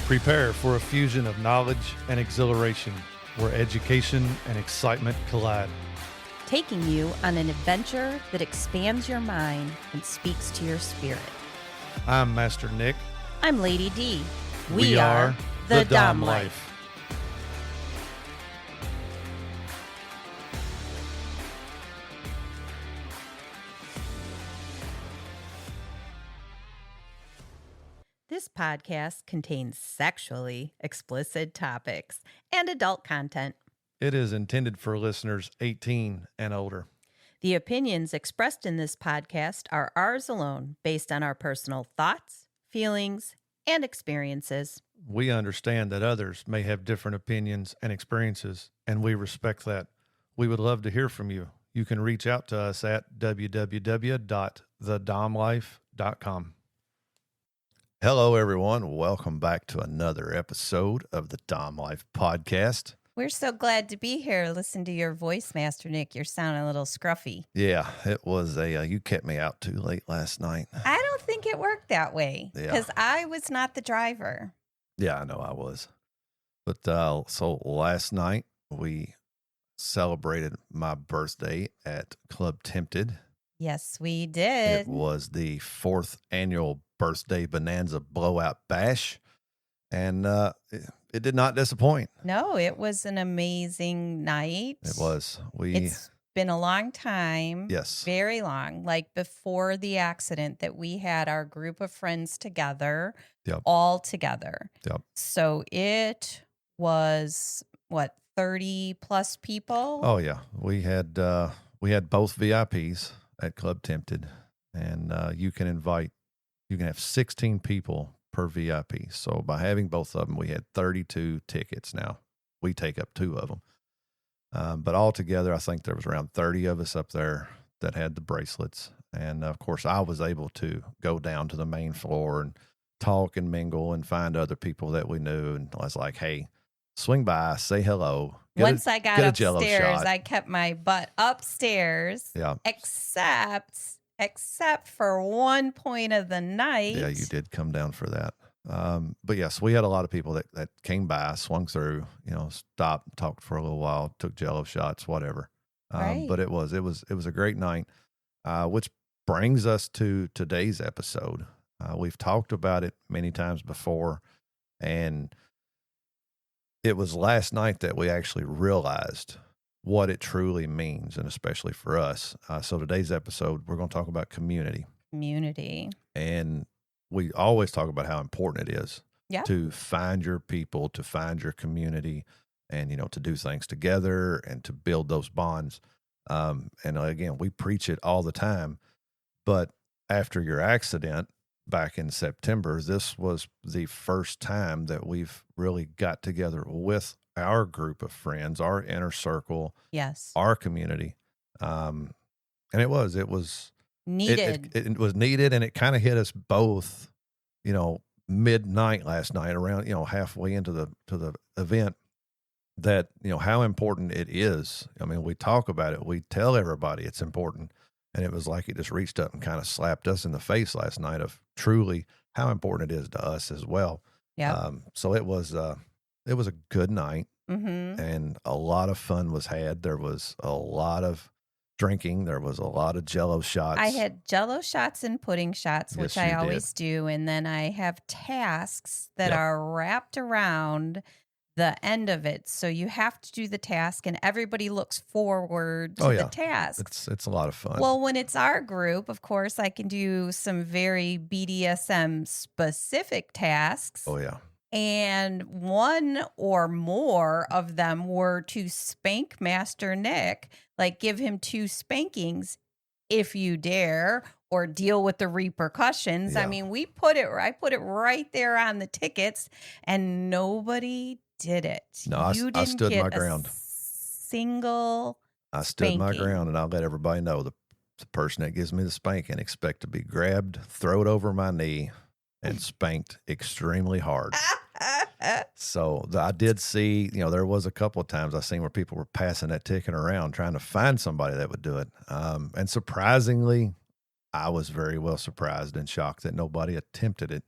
Prepare for a fusion of knowledge and exhilaration where education and excitement collide. Taking you on an adventure that expands your mind and speaks to your spirit. I'm Master Nick. I'm Lady Dee. We are the Dom Life. This podcast contains sexually explicit topics and adult content. It is intended for listeners 18 and older. The opinions expressed in this podcast are ours alone, based on our personal thoughts, feelings, and experiences. We understand that others may have different opinions and experiences, and we respect that. We would love to hear from you. You can reach out to us at www.thedomlife.com. Hello, everyone. Welcome back to another episode of the Dom Life podcast. We're so glad to be here. Listen to your voice, Master Nick. You're sounding a little scruffy. Yeah, it was you kept me out too late last night. I don't think it worked that way because I was not the driver. Yeah, I know I was. But so last night we celebrated my birthday at Club Tempted. Yes, we did. It was the 4th annual birthday bonanza blowout bash, and it did not disappoint. No, it was an amazing night. It was. It's been a long time. Yes. Very long. Like before the accident that we had our group of friends together, all together. Yep. So it was, 30 plus people? Oh, yeah. We had both VIPs at Club Tempted, and you can have 16 people per VIP. So by having both of them, we had 32 tickets. Now we take up 2 of them. But altogether, I think there was around 30 of us up there that had the bracelets. And of course, I was able to go down to the main floor and talk and mingle and find other people that we knew. And I was like, hey, swing by, say hello. Once I got Jell-O upstairs, shot. I kept my butt upstairs. Yeah. Except for one point of the night. Yeah, you did come down for that. But yes, we had a lot of people that came by, swung through, stopped, talked for a little while, took Jell-O shots, whatever. Right. But it was a great night, which brings us to today's episode. We've talked about it many times before, and it was last night that we actually realized what it truly means, and especially for us. So today's episode, we're going to talk about community. Community. And we always talk about how important it is to find your people, to find your community, and, to do things together and to build those bonds. And again, we preach it all the time. But after your accident back in September, this was the first time that we've really got together with our group of friends, our inner circle, our community. And it was needed. It was needed, and it kind of hit us both, midnight last night, around, halfway into the event, that, how important it is. I mean, we talk about it, we tell everybody it's important, and it was like it just reached up and kind of slapped us in the face last night of truly how important it is to us as well. Yeah. So it was a good night, and a lot of fun was had. There was a lot of drinking. There was a lot of Jell-O shots. I had Jell-O shots and pudding shots, which I always do. And then I have tasks that are wrapped around the end of it. So you have to do the task, and everybody looks forward to the task. It's a lot of fun. Well, when it's our group, of course, I can do some very BDSM specific tasks. Oh, yeah. And one or more of them were to spank Master Nick, like give him 2 spankings if you dare, or deal with the repercussions. Yeah. I mean, I put it right there on the tickets, and nobody did it. No, I stood my ground. I stood my ground, and I'll let everybody know the person that gives me the spanking expect to be grabbed, thrown over my knee, and spanked extremely hard. So I did see, there was a couple of times I seen where people were passing that ticket around trying to find somebody that would do it. And surprisingly, I was very well surprised and shocked that nobody attempted it.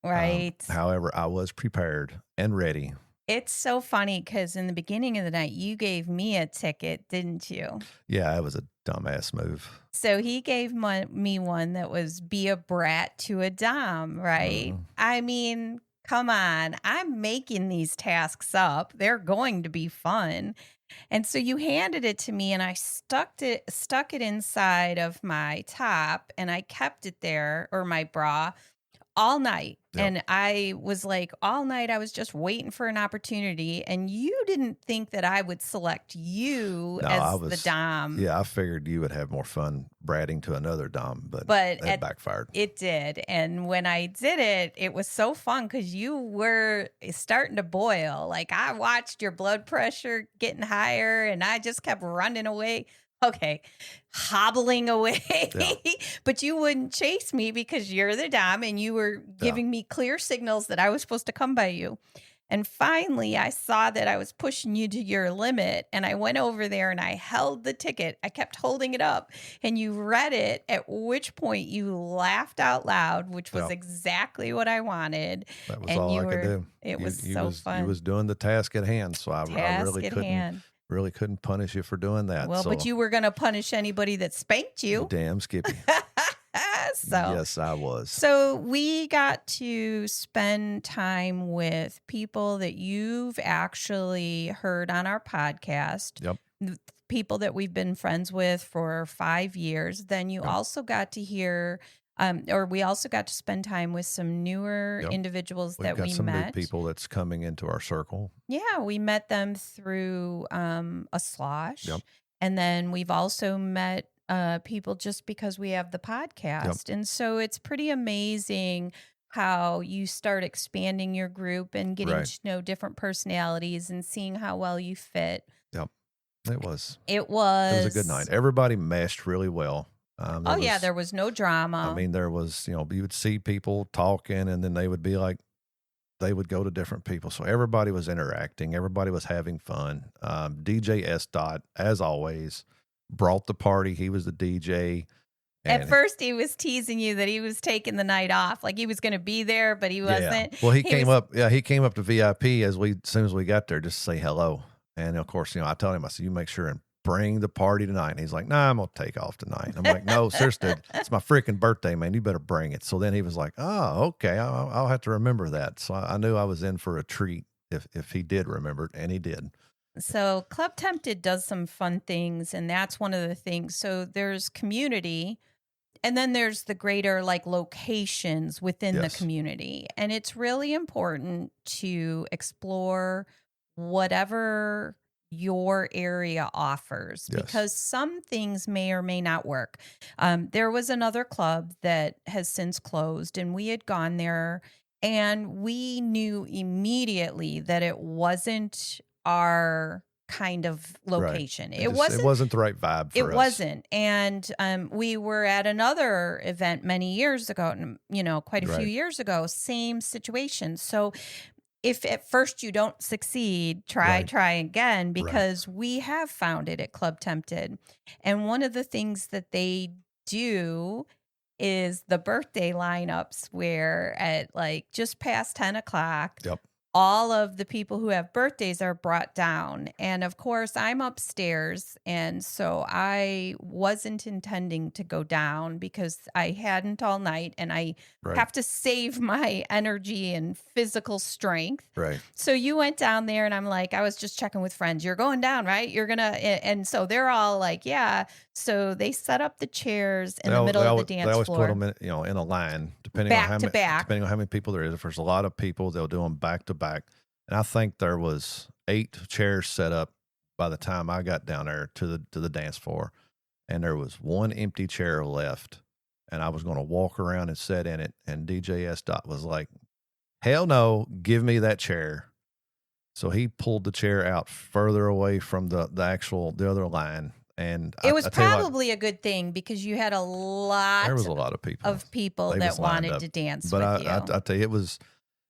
Right. However, I was prepared and ready. It's so funny because in the beginning of the night, you gave me a ticket, didn't you? Yeah, it was a dumbass move. So he gave me one that was be a brat to a dom, right? Mhm. I mean, come on. I'm making these tasks up. They're going to be fun. And so you handed it to me and I stuck it inside of my top and I kept it there, or my bra, all night. Yep. And I was like, all night, I was just waiting for an opportunity. And you didn't think that I would select you No, as the dom. Yeah, I figured you would have more fun bratting to another dom, but it backfired. It did. And when I did it, it was so fun because you were starting to boil. Like I watched your blood pressure getting higher and I just kept running away. Okay, hobbling away. Yeah. But you wouldn't chase me because you're the dom and you were giving me clear signals that I was supposed to come by you. And finally, I saw that I was pushing you to your limit. And I went over there and I held the ticket. I kept holding it up and you read it, at which point you laughed out loud, which was exactly what I wanted. That was all I could do. It was so fun. You was doing the task at hand. So I really couldn't punish you for doing that. Well, but you were going to punish anybody that spanked you. Damn Skippy. Yes, I was. So we got to spend time with people that you've actually heard on our podcast. Yep. People that we've been friends with for 5 years. Then you also got to hear, we also got to spend time with some newer individuals that we met. We've got some new people that's coming into our circle. Yeah, we met them through a slosh. Yep. And then we've also met people just because we have the podcast. Yep. And so it's pretty amazing how you start expanding your group and getting to know different personalities and seeing how well you fit. Yep. It was It was a good night. Everybody meshed really well. There was no drama. I mean, there was, you would see people talking and then they would be like, they would go to different people. So everybody was interacting. Everybody was having fun. DJ S. Dot, as always, brought the party. He was the DJ. At first, he was teasing you that he was taking the night off, like he was going to be there, but he wasn't. Well, he came up to VIP as soon as we got there, just to say hello. And of course, I told him, I said, you make sure and bring the party tonight. And he's like, nah, I'm gonna take off tonight. I'm like, no, seriously, it's my freaking birthday, man. You better bring it. So then he was like, oh, okay, I'll have to remember that. So I knew I was in for a treat if he did remember it, and he did. So Club Tempted does some fun things, and that's one of the things. So there's community, and then there's the greater locations within the community. And it's really important to explore whatever your area offers, because some things may or may not work. There was another club that has since closed, and we had gone there and we knew immediately that it wasn't our kind of location. Right. It wasn't the right vibe for us. It wasn't. And we were at another event many years ago, quite a few years ago, same situation. So if at first you don't succeed, try again, because we have found it at Club Tempted. And one of the things that they do is the birthday lineups, where at just past 10 o'clock, all of the people who have birthdays are brought down. And of course, I'm upstairs. And so I wasn't intending to go down because I hadn't all night and I have to save my energy and physical strength. Right. So you went down there and I'm like, I was just checking with friends. You're going down, right? You're going to. And so they're all like, yeah. So they set up the chairs in the middle of the dance floor. They always put them in a line, depending on how many people there is. If there's a lot of people, they'll do them back to back. And I think there was 8 chairs set up by the time I got down there to the dance floor, and there was 1 empty chair left. And I was going to walk around and sit in it. And DJ S. Dot was like, hell no, give me that chair. So he pulled the chair out further away from the other line. And it was probably a good thing because you had there was a lot of people that wanted to dance with you. I tell you,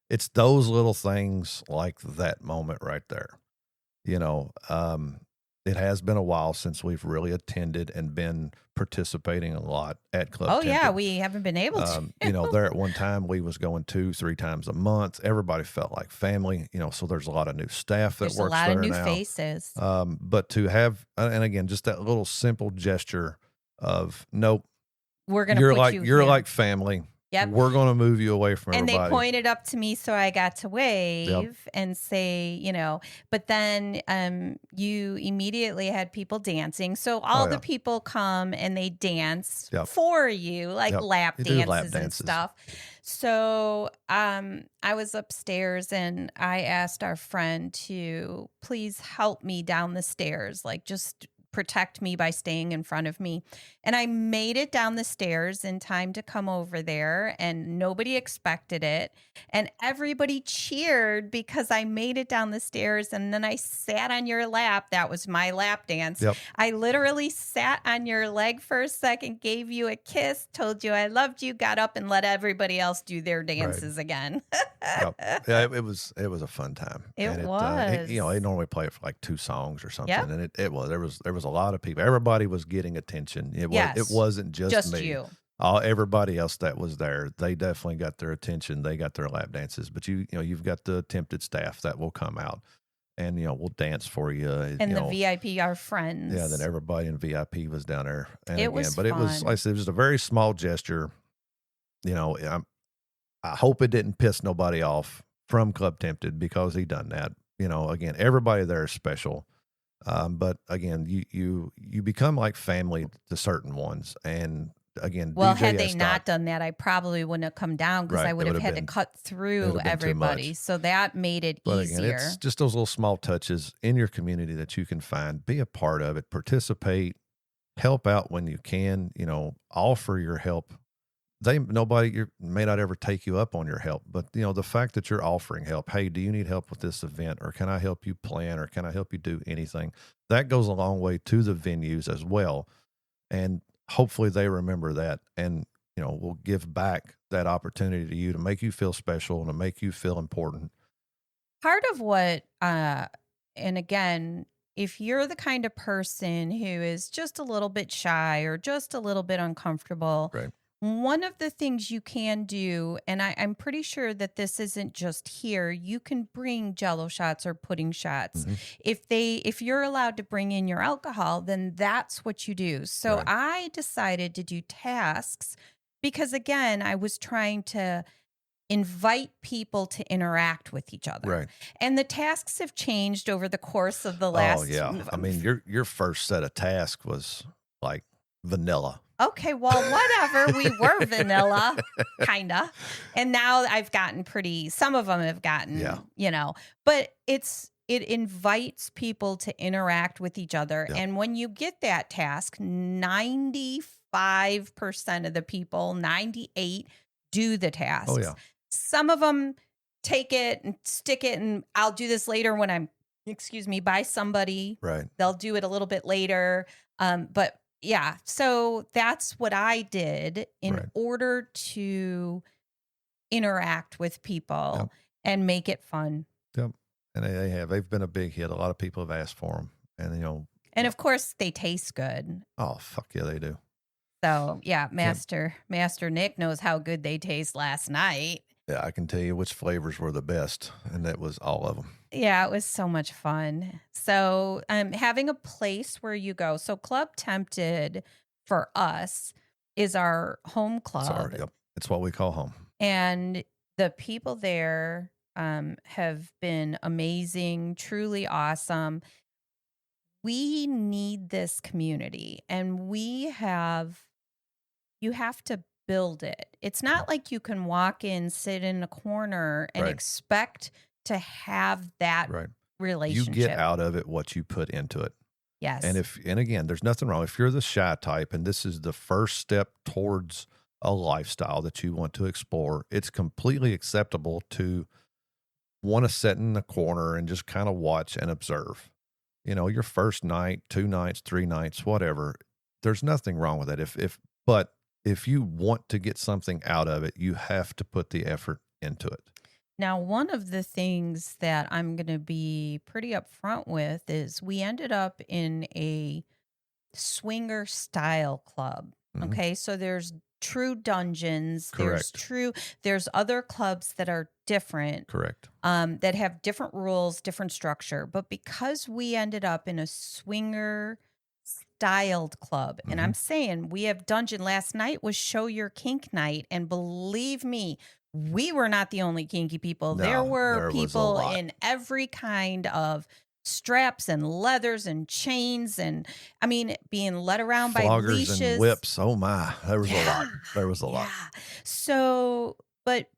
it's those little things like that moment right there. it has been a while since we've really attended and been participating a lot at Club Oh Tempted. yeah, we haven't been able to. There at one time we was going 2-3 times a month. Everybody felt like family, so there's a lot of new staff that There's a works lot there of new now. faces. But to have, and again, just that little simple gesture of, nope, We're going to you're put like, you you're here. like family. Yep. We're going to move you away from And everybody. they pointed up to me, so I got to wave and say, but then you immediately had people dancing. So all the people come and they dance for you, like lap dances and stuff. So I was upstairs and I asked our friend to please help me down the stairs, like just protect me by staying in front of me. And I made it down the stairs in time to come over there, and nobody expected it. And everybody cheered because I made it down the stairs, and then I sat on your lap. That was my lap dance. Yep. I literally sat on your leg for a second, gave you a kiss, told you I loved you, got up and let everybody else do their dances again. Yeah, it was a fun time. It was. They normally play it for like 2 songs or something, and there was a lot of people. Everybody was getting attention. It wasn't just me. You. Everybody else that was there, they definitely got their attention. They got their lap dances. But you've got the Tempted staff that will come out, and we'll dance for you. And the VIP are friends. Yeah, then everybody in VIP was down there. And it was fun. It was, like I said, it was a very small gesture. I hope it didn't piss nobody off from Club Tempted because he done that. Again, everybody there is special. But again, you become like family to certain ones. And again, well, had they not done that, I probably wouldn't have come down because I would have had to cut through everybody. So that made it easier. Again, it's just those little small touches in your community that you can find. Be a part of it. Participate. Help out when you can. Offer your help. Nobody may not ever take you up on your help, but the fact that you're offering help, hey, do you need help with this event, or can I help you plan, or can I help you do anything? That goes a long way to the venues as well, and hopefully they remember that, and will give back that opportunity to you to make you feel special and to make you feel important. Part of what, and again, if you're the kind of person who is just a little bit shy or just a little bit uncomfortable, right. One of the things you can do, and I'm pretty sure that this isn't just here, you can bring Jell-O shots or pudding shots. Mm-hmm. If you're allowed to bring in your alcohol, then that's what you do. So right. I decided to do tasks because, again, I was trying to invite people to interact with each other. Right. And the tasks have changed over the course of the last. Oh, yeah. I mean, your first set of tasks was like vanilla. Okay, well, whatever. We were vanilla, kind of. And now I've gotten some of them have gotten, but it invites people to interact with each other. Yeah. And when you get that task, 95% of the people, 98 do the tasks. Oh, yeah. Some of them take it and stick it, and I'll do this later when I'm, by somebody. Right. They'll do it a little bit later. But yeah, so that's what I did in order to interact with people and make it fun. Yep. And they've been a big hit. A lot of people have asked for them, and and of course they taste good. Oh, fuck yeah, they do. So yeah, Master Nick knows how good they taste last night. Yeah, I can tell you which flavors were the best, and that was all of them. Yeah, it was so much fun. So having a place where you go. So Club Tempted for us is our home club. It's what we call home. And the people there have been amazing, truly awesome. We need this community, and you have to build it. It's not like you can walk in, sit in a corner, and expect to have that relationship. You get out of it what you put into it. Yes. And again, there's nothing wrong. If you're the shy type and this is the first step towards a lifestyle that you want to explore, it's completely acceptable to want to sit in a corner and just kind of watch and observe. Your first night, 2 nights, 3 nights, whatever. There's nothing wrong with that. But if you want to get something out of it, you have to put the effort into it. Now, one of the things that I'm going to be pretty upfront with is we ended up in a swinger style club. Mhm. Okay. So there's true dungeons, Correct. there's other clubs that are different, Correct. that have different rules, different structure. But because we ended up in a swinger styled club, and Mhm. I'm saying we have dungeon, last night was show your kink night. And believe me, we were not the only kinky people. There No, were there was a people lot. in every kind of straps and leathers and chains. And I mean, being led around by Floggers and leashes. whips. Oh my, there was a lot. Yeah. There was a lot. Yeah. So, but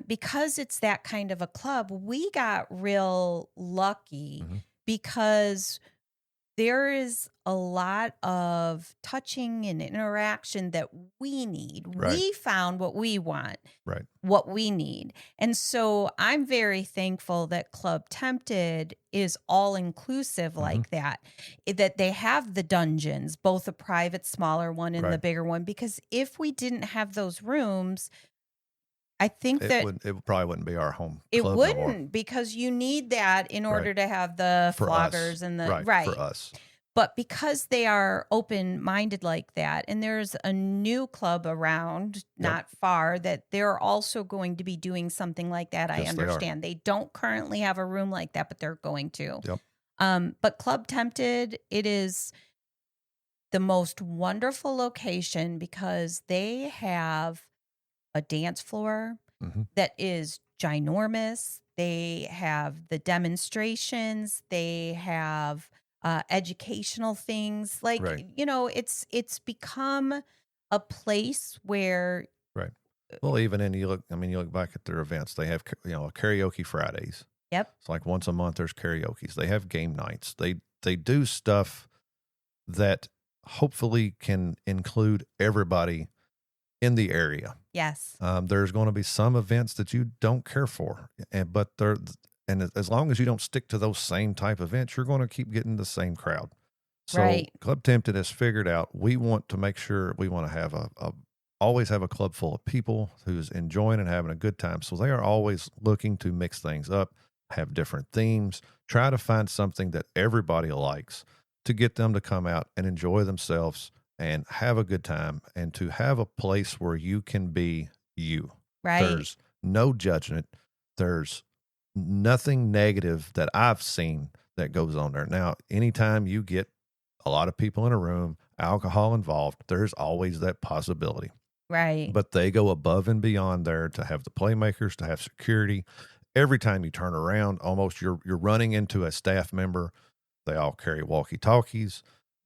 because it's that kind of a club, we got real lucky Mhm. because there is a lot of touching and interaction that we need. Right. We found what we want, Right. what we need. And so I'm very thankful that Club Tempted is all inclusive like that, that they have the dungeons, both a private, smaller one and the Right. bigger one, because if we didn't have those rooms, I think that It probably wouldn't be our home it club no more. wouldn't, because you need that in order Right. to have the For us. floggers and the Right. For us. But because they are open minded like that, and there's a new club around not far that they're also going to be doing something like that. I Yes, they are. understand they don't currently have a room like that, but they're going to. Yep. But Club Tempted, it is the most wonderful location because they have a dance floor Mhm. that is ginormous. They have the demonstrations. They have educational things. Like, Right. it's become a place where, Right. Well, even in you look back at their events. They have a karaoke Fridays. yep, It's like once a month there's karaoke's. They have game nights. They do stuff that hopefully can include everybody in the area. yes, There's going to be some events that you don't care for, and as long as you don't stick to those same type events, you're going to keep getting the same crowd. So right, Club Tempted has figured out we want to make sure we want to have always have a club full of people who's enjoying and having a good time. So they are always looking to mix things up, have different themes, try to find something that everybody likes to get them to come out and enjoy themselves and have a good time and to have a place where you can be you. right, There's no judgment. There's nothing negative that I've seen that goes on there. Now, anytime you get a lot of people in a room, alcohol involved, there's always that possibility. right. But they go above and beyond there to have the playmakers, to have security. Every time you turn around, almost you're running into a staff member. They all carry walkie-talkies.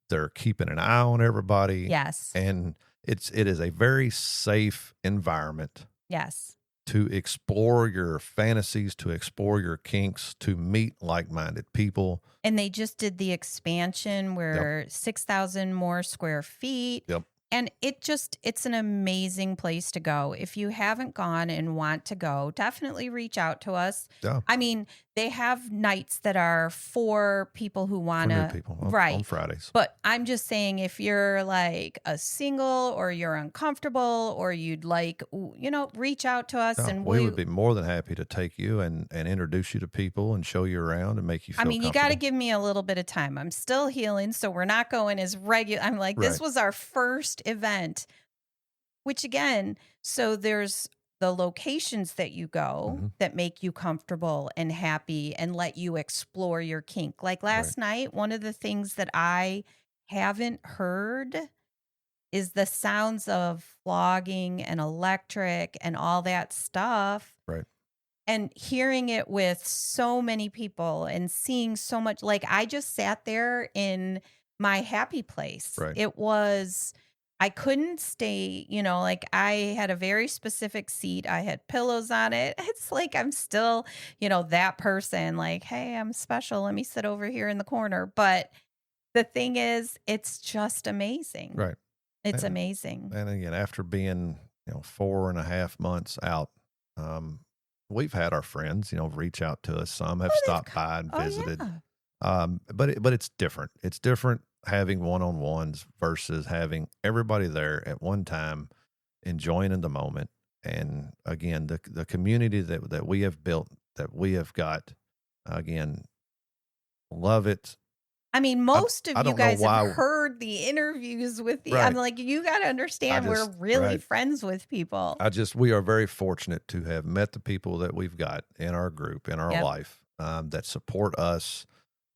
They're keeping an eye on everybody. Yes, And it is a very safe environment yes. to explore your fantasies, to explore your kinks, to meet like-minded people. And they just did the expansion where 6,000 more square feet. Yep. And it's an amazing place to go. If you haven't gone and want to go, definitely reach out to us. Yeah. I mean, they have nights that are for people who want For new to, people right. on Fridays. But I'm just saying, if you're like a single or you're uncomfortable or you'd like, reach out to us Yeah, and we would be more than happy to take you and introduce you to people and show you around and make you feel you got to comfortable. give me a little bit of time. I'm still healing, so we're not going as regular. I'm like, this Right. was our first event, which again, so there's the locations that you go Mhm. that make you comfortable and happy and let you explore your kink. Like last night, one of the things that I haven't heard is the sounds of flogging and electric and all that stuff. Right. And hearing it with so many people and seeing so much, like I just sat there in my happy place. Right. I couldn't stay, like I had a very specific seat. I had pillows on it. It's like I'm still, that person, like, hey, I'm special. Let me sit over here in the corner. But the thing is, it's just amazing. Right. It's amazing. And again, after being, 4.5 months out, we've had our friends, reach out to us. Some have stopped by and visited. Yeah. But it's different. It's different having one-on-ones versus having everybody there at one time, enjoying in the moment And again, the community that we have built, that we have got, again, love it. I mean, most of I you don't know guys have why. heard the interviews with the. I'm Right. like, you got to understand, we're really Right. friends with people. We are very fortunate to have met the people that we've got in our group, in our Yep. life, that support us,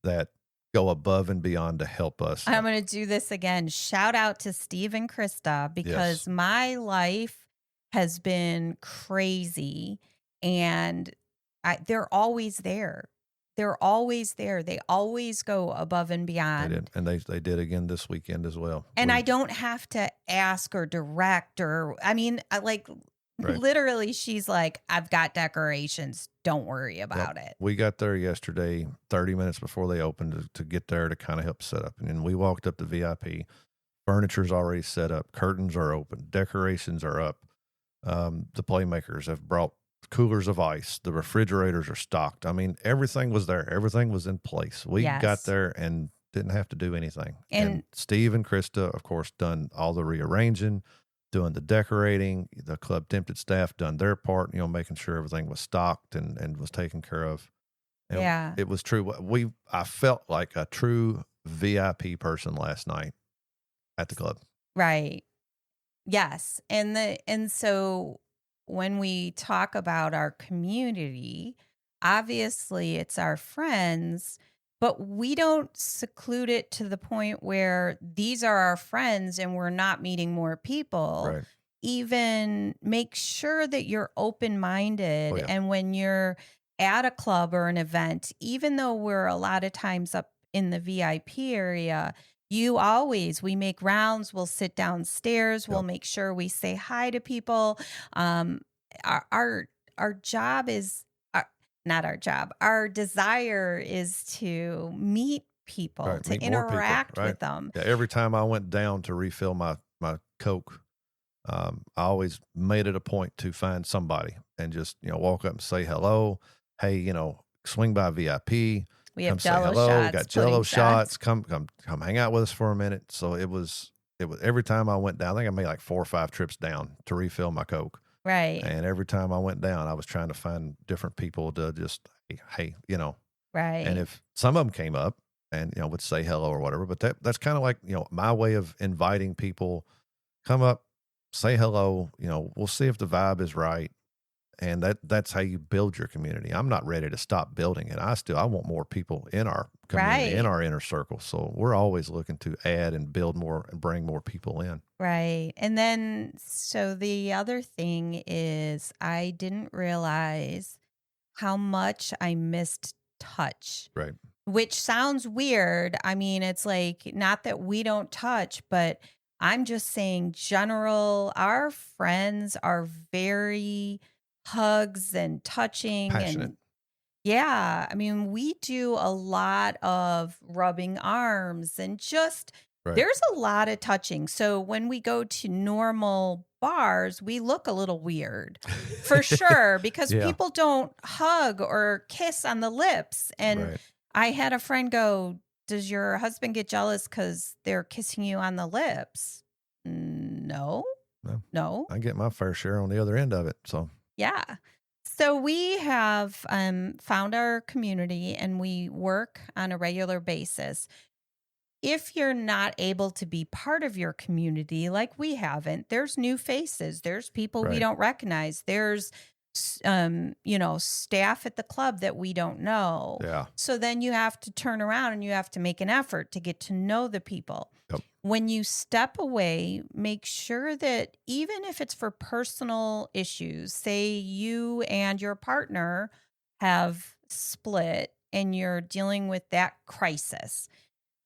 that go above and beyond to help us. I'm going to do this again. Shout out to Steve and Krista, because Yes. my life has been crazy, and they're always there. They're always there. They always go above and They beyond. did, and they did again this weekend as well. And I don't have to ask or direct, or I mean, Right. literally, she's like, I've got decorations. Don't worry about it. We got there yesterday, 30 minutes before they opened, to get there to kind of help set up. And then we walked up to VIP. Furniture's already set up. Curtains are open. Decorations are up. The playmakers have brought coolers of ice. The refrigerators are stocked. I mean, everything was there. Everything was in place. We Yes. got there and didn't have to do anything. And Steve and Krista, of course, done all the rearranging, doing the decorating. The Club Tempted staff done their part, making sure everything was stocked and was taken care of. And yeah, it was true. I felt like a true VIP person last night at the club. right. Yes. And so when we talk about our community, obviously it's our friends, but we don't seclude it to the point where these are our friends and we're not meeting more people. Right. Even make sure that you're open-minded. Oh, yeah. And when you're at a club or an event, even though we're a lot of times up in the VIP area, we make rounds, we'll sit downstairs, we'll make sure we say hi to people. Our job is not our job. Our desire is to meet people, Right, to meet more people, interact right? with them. Yeah, every time I went down to refill my Coke, I always made it a point to find somebody and just walk up and say hello. Hey, swing by VIP. We have Come say Jell-O hello. shots. We got pudding Jell-O shots. Come hang out with us for a minute. So it was every time I went down. I think I made like 4 or 5 trips down to refill my Coke. Right. And every time I went down, I was trying to find different people to just hey. Right. And if some of them came up and would say hello or whatever, but that's kind of like my way of inviting people. Come up, say hello. We'll see if the vibe is right. And that's how you build your community. I'm not ready to stop building it. I want more people in our community, in our inner circle. So we're always looking to add and build more and bring more people in. Right. And then, so the other thing is, I didn't realize how much I missed touch. Right. Which sounds weird. I mean, it's like, not that we don't touch, but I'm just saying general, our friends are very hugs and touching. Passionate. And yeah, I mean, we do a lot of rubbing arms and just, there's a lot of touching. So when we go to normal bars, we look a little weird for sure, because people don't hug or kiss on the lips. And I had a friend go, does your husband get jealous because they're kissing you on the lips? No. I get my fair share on the other end of it. So yeah. So we have found our community and we work on a regular basis. If you're not able to be part of your community, like we haven't, there's new faces. There's people we don't recognize. There's, staff at the club that we don't know. Yeah. So then you have to turn around and you have to make an effort to get to know the people. Yep. When you step away, make sure that even if it's for personal issues, say you and your partner have split and you're dealing with that crisis,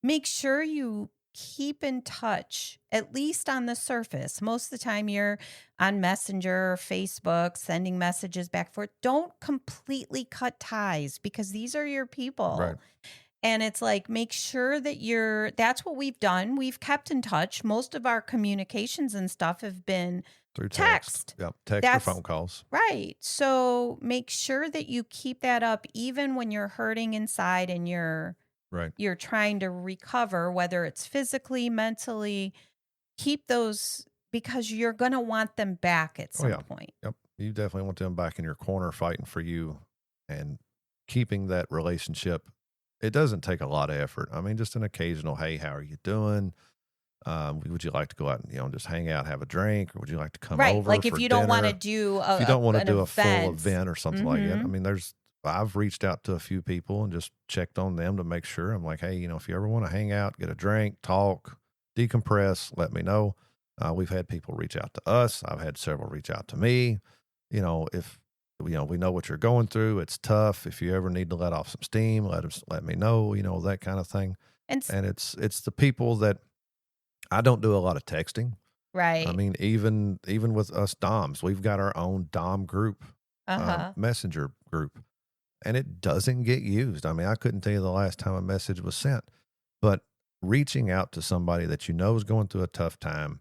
make sure you keep in touch, at least on the surface. Most of the time you're on Messenger or Facebook, sending messages back and forth. Don't completely cut ties, because these are your people. Right. And it's like, make sure that that's what we've done. We've kept in touch. Most of our communications and stuff have been through text. Yep. Text or phone calls. Right. So make sure that you keep that up, even when you're hurting inside and you're trying to recover, whether it's physically, mentally. Keep those because you're going to want them back at Oh, some yeah. point. Yep. You definitely want them back in your corner fighting for you and keeping that relationship. It doesn't take a lot of effort. I mean, just an occasional, hey, how are you doing? Would you like to go out and, just hang out, have a drink, or would you like to come Right. over Like if for you don't want to dinner? do If you don't want to an do a full event. event or something like that, I Mhm. mean, I've reached out to a few people and just checked on them to make sure. I'm like, hey, if you ever want to hang out, get a drink, talk, decompress, let me know. We've had people reach out to us. I've had several reach out to me. If we know what you're going through, it's tough. If you ever need to let off some steam, let me know. That kind of thing. And And it's the people that I don't do a lot of texting. I right. mean, even with us DOMs, we've got our own DOM group, Uh-huh. messenger group, and it doesn't get used. I mean, I couldn't tell you the last time a message was sent, but reaching out to somebody that is going through a tough time,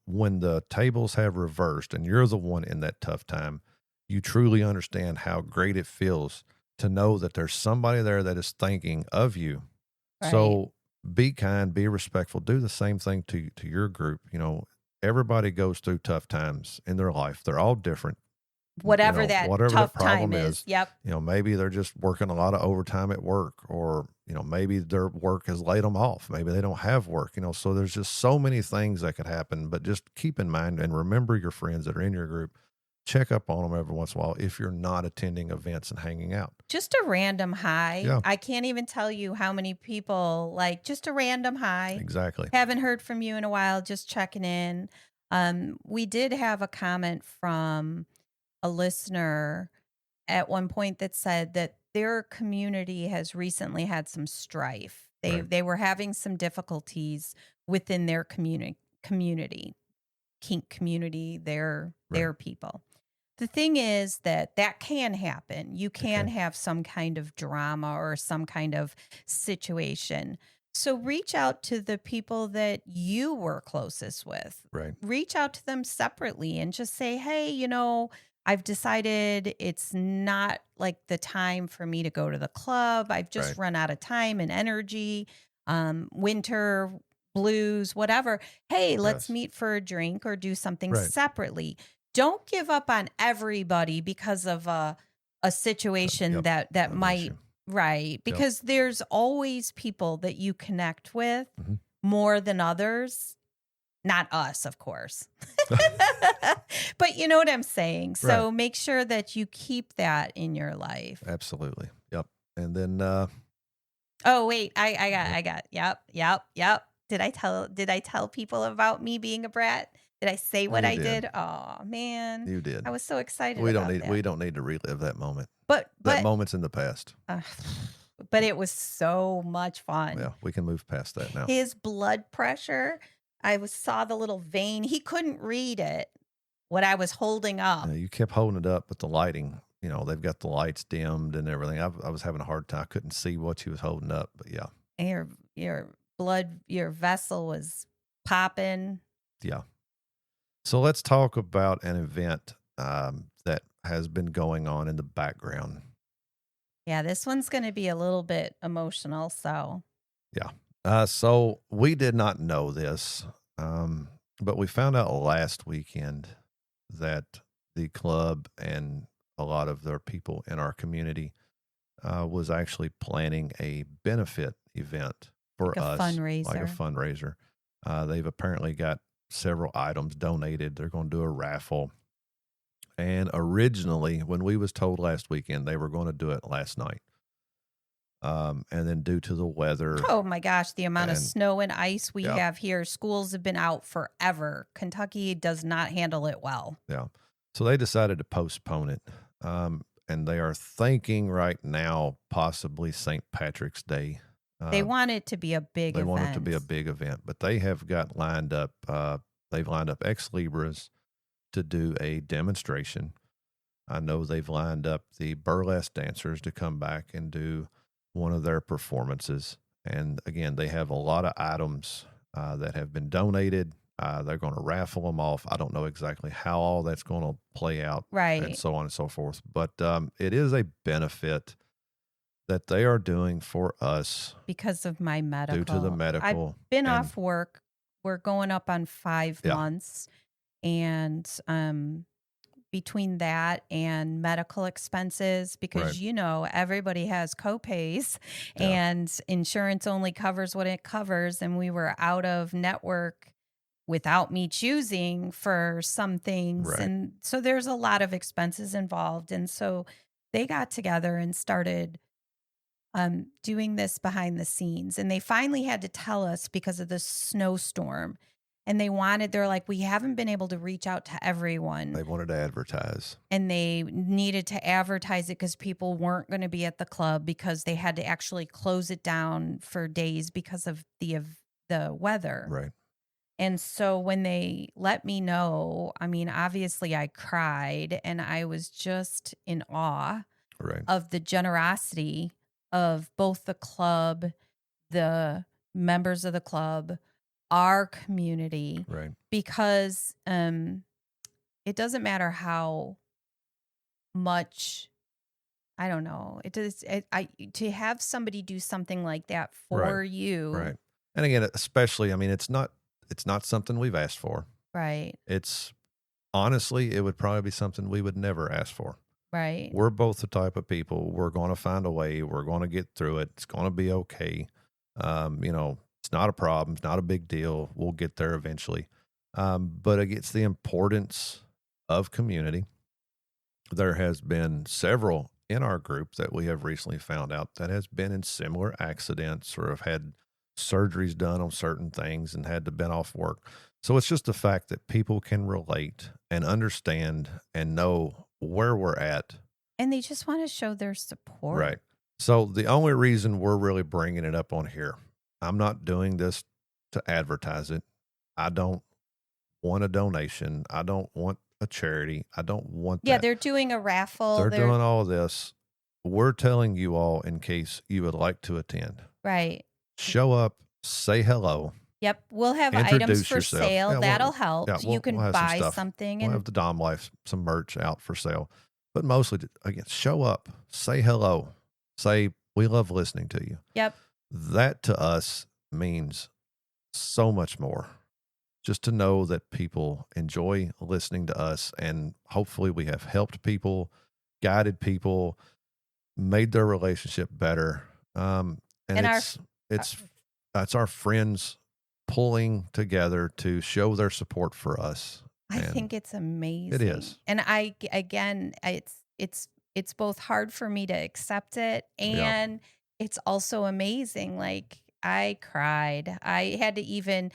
when the tables have reversed and you're the one in that tough time, you truly understand how great it feels to know that there's somebody there that is thinking of you. Right. So be kind, be respectful, do the same thing to your group. Everybody goes through tough times in their life. They're all different. Whatever that Whatever tough the problem time is. Yep. Maybe they're just working a lot of overtime at work, or, maybe their work has laid them off. Maybe they don't have work, so there's just so many things that could happen. But just keep in mind and remember your friends that are in your group. Check up on them every once in a while if you're not attending events and hanging out. Just a random hi. Yeah. I can't even tell you how many people like just a random hi. Exactly. Haven't heard from you in a while, just checking in. We did have a comment from a listener at one point that said that their community has recently had some strife. Right. They were having some difficulties within their community, kink community, their people. The thing is that can happen. You can have some kind of drama or some kind of situation. So reach out to the people that you were closest with. Right. Reach out to them separately and just say, hey, I've decided it's not like the time for me to go to the club. I've just run out of time and energy. Winter blues, whatever. Hey, let's meet for a drink or do something separately. Don't give up on everybody because of a situation that might because there's always people that you connect with more than others. Not us, of course. But you know what I'm saying. So make sure that you keep that in your life. Absolutely. Yep. And then oh wait, I got yep. Did I tell people about me being a brat? Did I say what I did? Oh man, you did. I was so excited. We don't need to relive that moment. But that moment's in the past. But it was so much fun. Yeah, we can move past that now. His blood pressure, saw the little vein. He couldn't read it. What I was holding up. You kept holding it up, but the lighting, they've got the lights dimmed and everything. I was having a hard time. I couldn't see what he was holding up, but yeah. Your blood, your vessel was popping. Yeah. So let's talk about an event that has been going on in the background. Yeah, this one's going to be a little bit emotional. So. Yeah. So we did not know this, but we found out last weekend that the club and a lot of their people in our community was actually planning a benefit event for us, fundraiser. like a fundraiser. They've apparently got several items donated. They're going to do a raffle. And originally, when we was told last weekend, they were going to do it last night. And then due to the weather. Oh my gosh, the amount of snow and ice we have here. Schools have been out forever. Kentucky does not handle it well. Yeah. So they decided to postpone it. And they are thinking right now, possibly St. Patrick's Day. They want it to be a big event. They want it to be a big event, but they have got lined up, they've lined up ex libris to do a demonstration. I know they've lined up the burlesque dancers to come back and do one of their performances. And again, they have a lot of items that have been donated. They're going to raffle them off. I don't know exactly how all that's going to play out, and so on and so forth. But it is a benefit that they are doing for us because of my medical. Due to the medical. I've been off work we're going up on 5 Yeah. months, and between that and medical expenses, because Right. everybody has copays, Yeah. and insurance only covers what it covers, and we were out of network without me choosing for some things. Right. And so there's a lot of expenses involved. And so they got together and started doing this behind the scenes. And they finally had to tell us because of the snowstorm. And they're like, we haven't been able to reach out to everyone. They wanted to advertise. And they needed to advertise it because people weren't going to be at the club, because they had to actually close it down for days because of the weather. Right. And so when they let me know, I mean, obviously I cried, and I was just in awe Right. of the generosity of both the club, the members of the club, our community, Right. because it doesn't matter how much, I don't know, to have somebody do something like that for Right. you. Right. And again, especially, I mean, it's not something we've asked for. Right. It's honestly, it would probably be something we would never ask for. Right. We're both the type of people, we're going to find a way. We're going to get through it. It's going to be okay. It's not a problem. It's not a big deal. We'll get there eventually. But it's the importance of community. There has been several in our group that we have recently found out that has been in similar accidents or have had surgeries done on certain things and had to been off work. So it's just the fact that people can relate and understand and know where we're at. And they just want to show their support. Right. So the only reason we're really bringing it up on here, I'm not doing this to advertise it. I don't want a donation. I don't want a charity. I don't want that. Yeah, they're doing a raffle. They're doing all of this. We're telling you all in case you would like to attend. Right. Show up, say hello. Yep. We'll have Introduce items for yourself. sale. Yeah, That'll help. Yeah, You can we'll have some buy stuff. something. We'll And have the Dom Life, some merch out for sale. But mostly, again, show up, say hello, say, we love listening to you. Yep. That to us means so much more. Just to know that people enjoy listening to us, and hopefully we have helped people, guided people, made their relationship better. And it's our friends pulling together to show their support for us. I think it's amazing. It is. And it's both hard for me to accept it, and it's also amazing. Like, I cried. I had to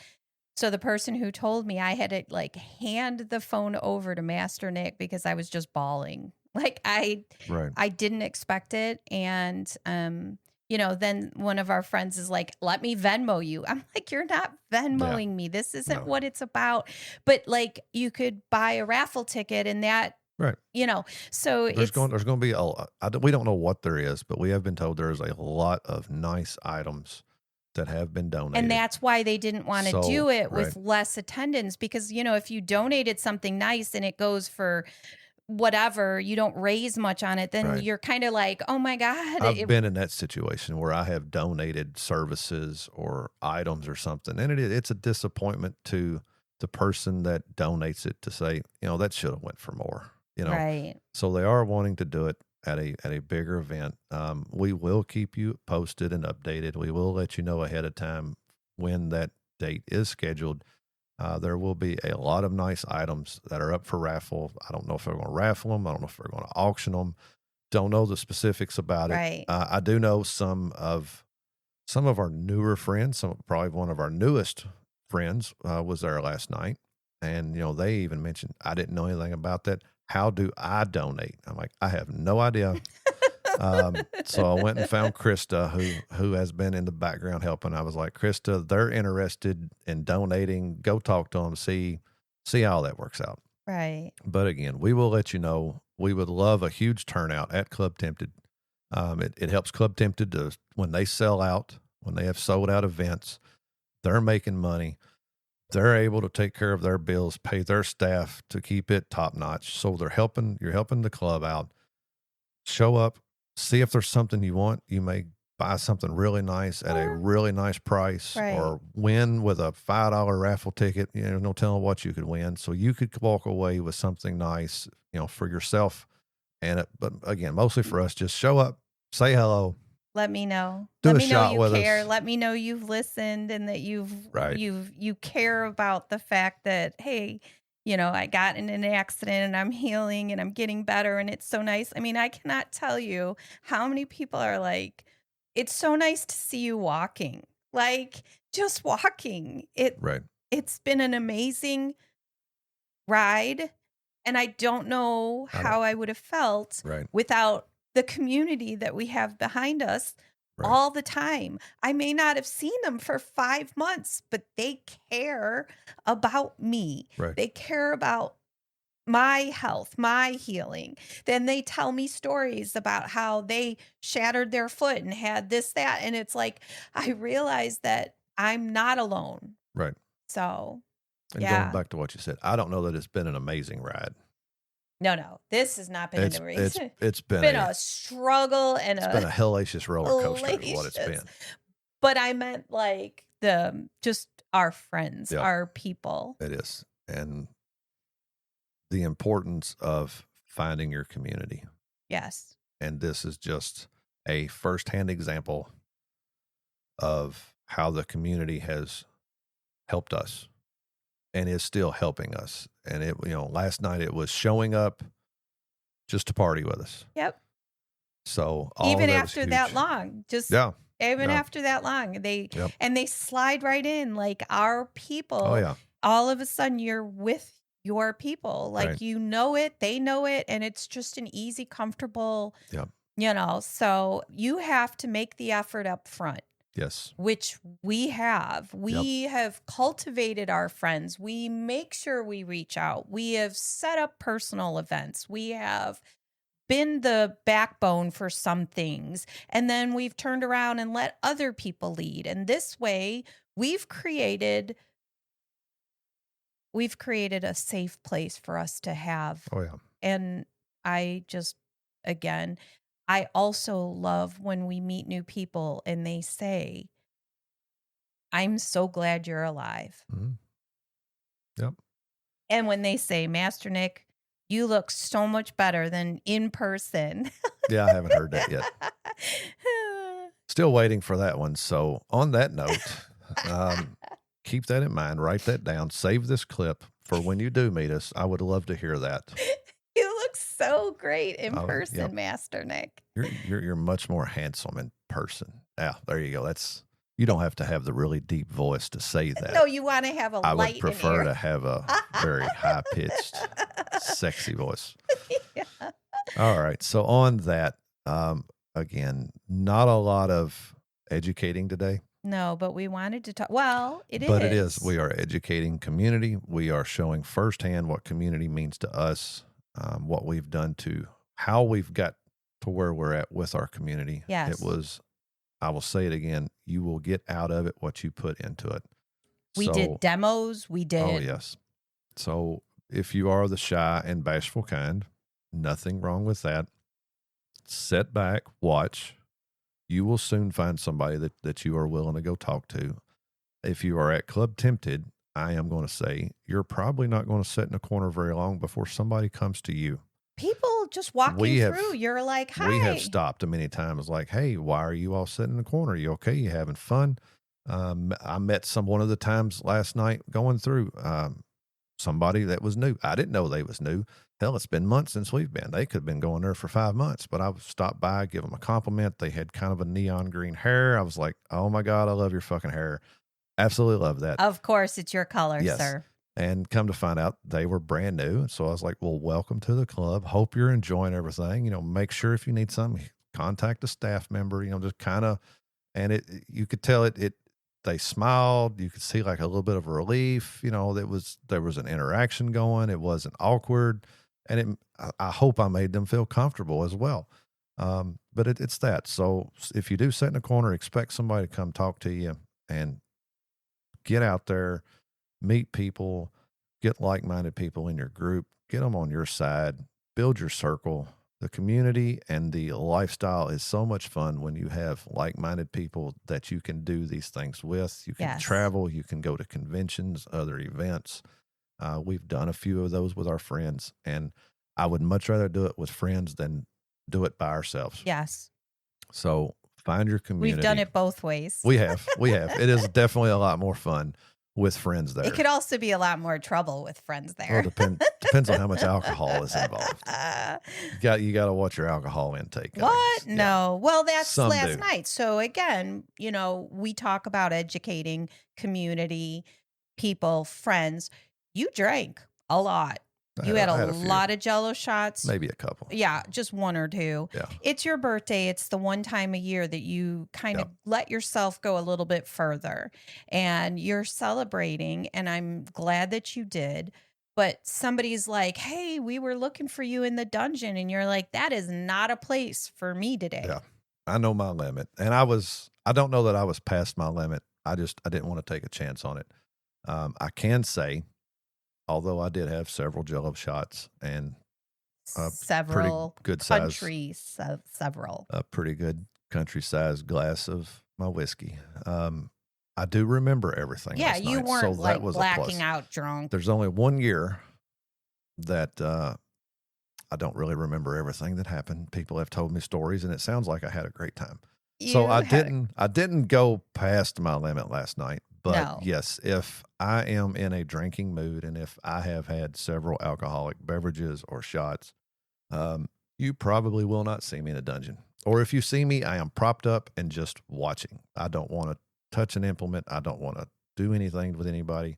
so the person who told me, I had to hand the phone over to Master Nick because I was just bawling. Like, I didn't expect it. And, then one of our friends is like, let me Venmo you. I'm like, you're not Venmoing me. This isn't what it's about. But you could buy a raffle ticket, and that, right. So there's going to be we don't know what there is, but we have been told there is a lot of nice items that have been donated. And that's why they didn't want to do it with less attendance, because, if you donated something nice and it goes for whatever, you don't raise much on it, then you're kind of like, oh my God. I've been in that situation where I have donated services or items or something, and it's a disappointment to the person that donates it to say, that should have went for more, Right. So they are wanting to do it at a bigger event. We will keep you posted and updated. We will let you know ahead of time when that date is scheduled. There will be a lot of nice items that are up for raffle. I don't know if we're going to raffle them. I don't know if we're going to auction them. Don't know the specifics about it. Right. I do know some of our newer friends. Probably one of our newest friends was there last night, and they even mentioned, I didn't know anything about that. How do I donate? I'm like, I have no idea. So I went and found Krista, who has been in the background helping. I was like, Krista, they're interested in donating. Go talk to them. See how that works out. Right. But again, we will let you know. We would love a huge turnout at Club Tempted. It helps Club Tempted to, when they sell out, when they have sold out events, they're making money. They're able to take care of their bills, pay their staff to keep it top notch. So you're helping the club out. Show up, see if there's something you want. You may buy something really nice at a Or- really nice price, Right. or win with a $5 raffle ticket. No telling what you could win. So you could walk away with something nice, for yourself. But again, mostly for us, just show up, say hello, let me know. do Let a me know shot you with care. us. Let me know you've listened and that Right. you care about the fact that, hey, I got in an accident and I'm healing and I'm getting better and it's so nice. I mean, I cannot tell you how many people are like, it's so nice to see you walking. Like, just walking. Right. It's been an amazing ride, and I don't know how I would have felt Right. without the community that we have behind us Right. all the time. I may not have seen them for 5 months, but they care about me. Right. They care about my health, my healing. Then they tell me stories about how they shattered their foot and had this, that. And it's like, I realize that I'm not alone. Right. So, And yeah. going back to what you said, I don't know that it's been an amazing ride. No, this has not been an amazing. It's been a struggle and it's been a hellacious roller coaster is what it's hellacious. been. But I meant like just our friends, Yep. our people. It is. And the importance of finding your community. Yes. And this is just a firsthand example of how the community has helped us and is still helping us. And last night it was showing up just to party with us. Yep. So even after that long, after that long, they slide right in like our people. Oh yeah. All of a sudden you're with your people, like Right. it, they know it, and it's just an easy, comfortable. Yep. So you have to make the effort up front. Yes. Which we have. We have cultivated our friends. We make sure we reach out. We have set up personal events. We have been the backbone for some things. And then we've turned around and let other people lead. And this way, we've created a safe place for us to have. Oh yeah. And I just, again, I also love when we meet new people and they say, I'm so glad you're alive. Mm-hmm. Yep. And when they say, Master Nick, you look so much better than in person. Yeah, I haven't heard that yet. Still waiting for that one. So on that note, keep that in mind. Write that down. Save this clip for when you do meet us. I would love to hear that. You look so great in person, yep. Master Nick. You're much more handsome in person. Yeah, there you go. You don't have to have the really deep voice to say that. No, you want to have a light. I would prefer to have a very high pitched, sexy voice. Yeah. All right. So on that, again, not a lot of educating today. No, but we wanted to talk. Well, it is. We are educating community. We are showing firsthand what community means to us, what we've done how we've got to where we're at with our community. Yes. I will say it again, you will get out of it what you put into it. We did demos. We did. Oh, yes. So if you are the shy and bashful kind, nothing wrong with that. Sit back, watch. You will soon find somebody that you are willing to go talk to. If you are at Club Tempted, I am going to say you're probably not going to sit in a corner very long before somebody comes to you. People just walking through, you're like, hi. We have stopped many times like, hey, why are you all sitting in the corner? You okay? You having fun? I met one of the times last night going through somebody that was new. I didn't know they was new. Hell, it's been months since we've been. They could have been going there for 5 months, but I stopped by, give them a compliment. They had kind of a neon green hair. I was like, oh my God, I love your fucking hair. Absolutely love that. Of course, it's your color, yes. sir. And come to find out they were brand new. So I was like, well, welcome to the club. Hope you're enjoying everything. Make sure if you need something, contact a staff member, just kind of, and you could tell they smiled. You could see like a little bit of a relief, there was an interaction going. It wasn't awkward. And I hope I made them feel comfortable as well. But it's that. So if you do sit in a corner, expect somebody to come talk to you and get out there, meet people, get like-minded people in your group, get them on your side, build your circle, The community and the lifestyle is so much fun when you have like-minded people that you can do these things with. You can travel, you can go to conventions, other events. We've done a few of those with our friends, and I would much rather do it with friends than do it by ourselves. Yes. So find your community. We've done it both ways. We have. It is definitely a lot more fun with friends there. It could also be a lot more trouble with friends there. Well, depends on how much alcohol is involved. You got to watch your alcohol intake. What? Yeah. No. Well, that's Some last do. night. So again, we talk about educating community, people, friends. You drank a lot. You had a lot of Jell-O shots. Maybe a couple. Yeah, just one or two. Yeah. It's your birthday. It's the one time a year that you kind of let yourself go a little bit further. And you're celebrating, and I'm glad that you did. But somebody's like, hey, we were looking for you in the dungeon. And you're like, that is not a place for me today. Yeah. I know my limit. And I don't know that I was past my limit. I didn't want to take a chance on it. I can say, although I did have several Jell-O shots and several good several. A pretty good country-sized glass of my whiskey. I do remember everything. Yeah, last you night, weren't so like that was blacking out drunk. There's only one year that I don't really remember everything that happened. People have told me stories, and it sounds like I had a great time. I didn't go past my limit last night. But yes, if I am in a drinking mood and if I have had several alcoholic beverages or shots, you probably will not see me in a dungeon. Or if you see me, I am propped up and just watching. I don't want to touch an implement. I don't want to do anything with anybody.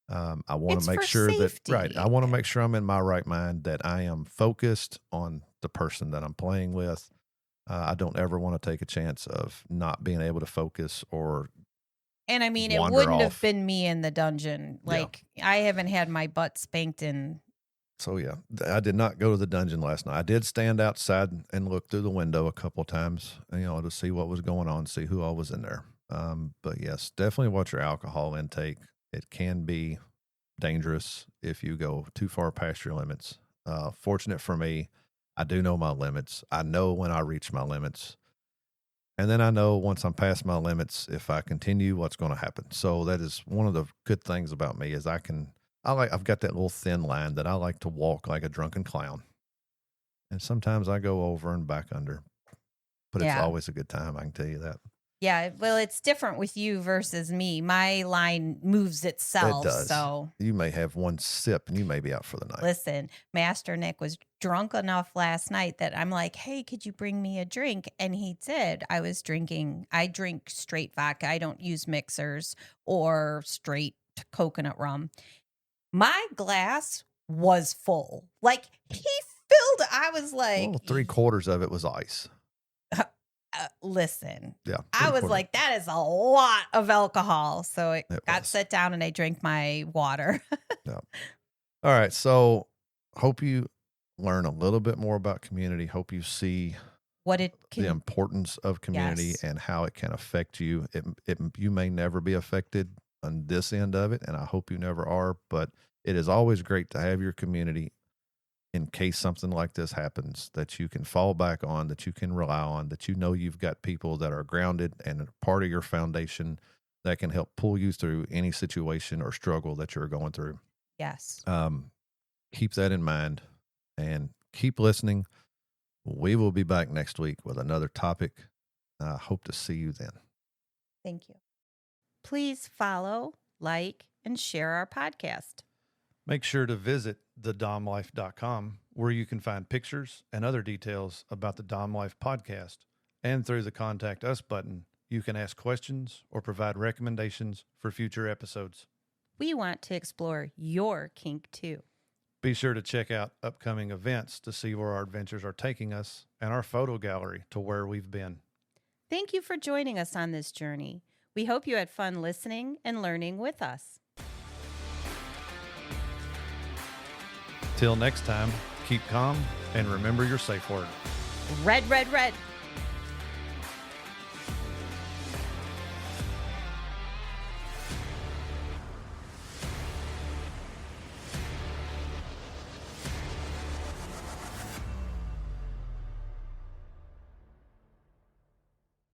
I want to make sure I want to make sure I'm in my right mind, that I am focused on the person that I'm playing with. I don't ever want to take a chance of not being able to focus or And I mean, it wouldn't have been me in the dungeon. Like, I haven't had my butt spanked in. So, yeah, I did not go to the dungeon last night. I did stand outside and look through the window a couple of times, to see what was going on, see who all was in there. But yes, definitely watch your alcohol intake. It can be dangerous if you go too far past your limits. Fortunate for me, I do know my limits. I know when I reach my limits. And then I know once I'm past my limits, if I continue, what's going to happen. So that is one of the good things about me is I've got that little thin line that I like to walk like a drunken clown. And sometimes I go over and back under, but it's always a good time. I can tell you that. Yeah. Well, it's different with you versus me. My line moves itself. It does. So you may have one sip and you may be out for the night. Listen, Master Nick was drunk enough last night that I'm like, hey, could you bring me a drink? And he did. I drink straight vodka. I don't use mixers or straight coconut rum. My glass was full. Like, he filled, I was like, 3/4 of it was ice. Listen, yeah, I was like, that is a lot of alcohol. So it got set down and I drank my water. Yeah. All right. So hope you learn a little bit more about community. Hope you see the importance of community and how it can affect you. You may never be affected on this end of it, and I hope you never are, but it is always great to have your community in case something like this happens, that you can fall back on, that you can rely on, that you've got people that are grounded and part of your foundation that can help pull you through any situation or struggle that you're going through. Yes. Keep that in mind and keep listening. We will be back next week with another topic. I hope to see you then. Thank you. Please follow, like, and share our podcast. Make sure to visit thedomlife.com, where you can find pictures and other details about the Dom Life podcast. And through the Contact Us button, you can ask questions or provide recommendations for future episodes. We want to explore your kink too. Be sure to check out upcoming events to see where our adventures are taking us and our photo gallery to where we've been. Thank you for joining us on this journey. We hope you had fun listening and learning with us. Till next time, keep calm and remember your safe word. Red, red, red.